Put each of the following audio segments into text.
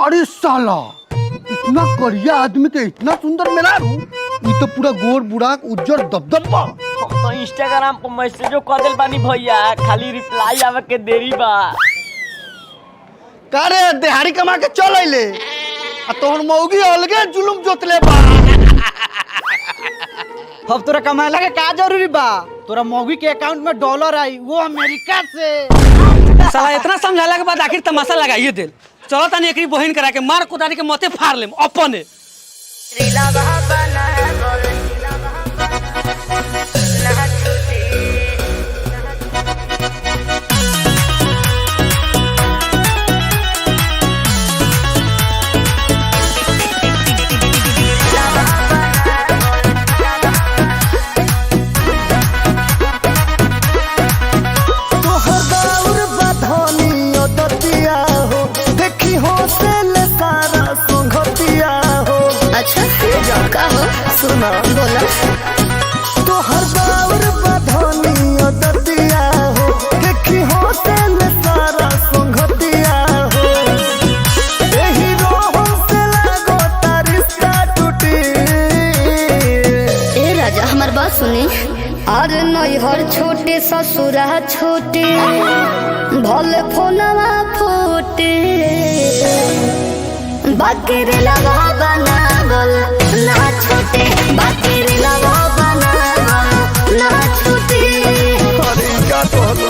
अरे साला इतना करिया आदमी के इतना सुंदर मिला ये तो पूरा गोर बुढ़ा उज्जर दबदबा। हम तो इंस्टाग्राम पर मैसेजो कर दिल बानी भैया, खाली रिप्लाई आवे के देरी बा। का रे दिहाड़ी कमा के चल अइले आ तोहर मौगी अलगे जुलुम जोतले बा। अब तोरा कमाए के का जरूरी बा? तोरा मौगी के अकाउंट में डॉलर आई, वो अमेरिका से। साला इतना समझाला के बाद आखिर तमाशा लगाइए दिल। चलो तनी एकरी बहन करा के मार कुदारी के मते फाड़ लेम अपने। सुना बोला तो हर बार बधानिया दतिया हो देखी हो तेल सारा संगतिया हो यही रोह से लागो तारिस्ता टूटी। ए राजा हमार बात सुनी। और नैहर छोटे ससुरा छोटे भले फोनवा फोटे बाकी रे लगा बनावल ना छोटे बाकी रे लगा बनावल ना छोटे। अरे क्या कहलो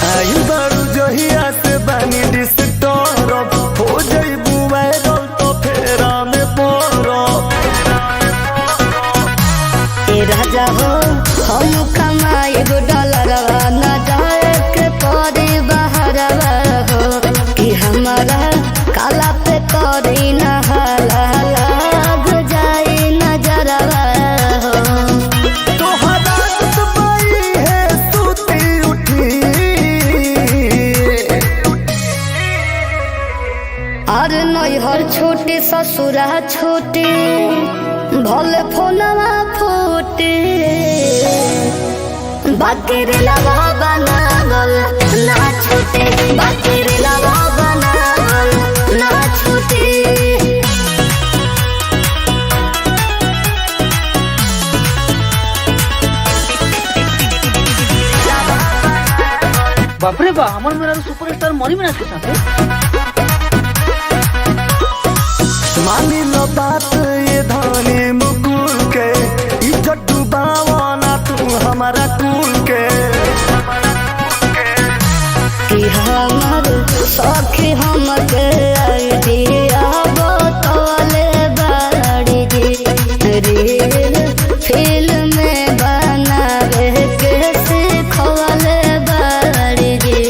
आई बारू जहिया से बानी डिस्टर्ब हो जाइबू वायरल तो फेरा में पड़ो। ए राजा हो हम कमाए डॉलर ना जाए के परे बहरवा हो कि हमारा काला पे करी ना हाला लग जाए नजरवा हो। तोहरा दुबई है सूती उठी और नैहर छोटे ससुरा छोटे भले फोनवा फोटे बाकी रे लगा बनावल ना छोटे बाकी रे लगा बनावल ना छोटे। बाप रे बा हमर मेरा सुपरस्टार मनी मिराज के साथ है। मानी लो बात ये धानी मुकुल के इज्जत डुबावा ना तू हमारा कुल के। कि हमार सखी हमके आइडिया बतौले बाड़ी जी रील फिल्म में बनावे के सिखौले बाड़ी जी।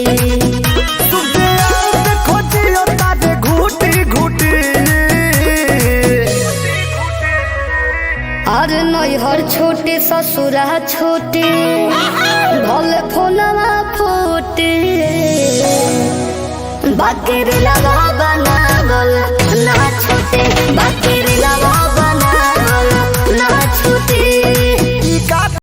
तुझे याद खोजियो ताजे घूटी घूटी और नैहर छोटे ससुरा छोटे भले फोनवा फोटे बाकी रे लगा बनावल ना छोटे बाकी रे लगा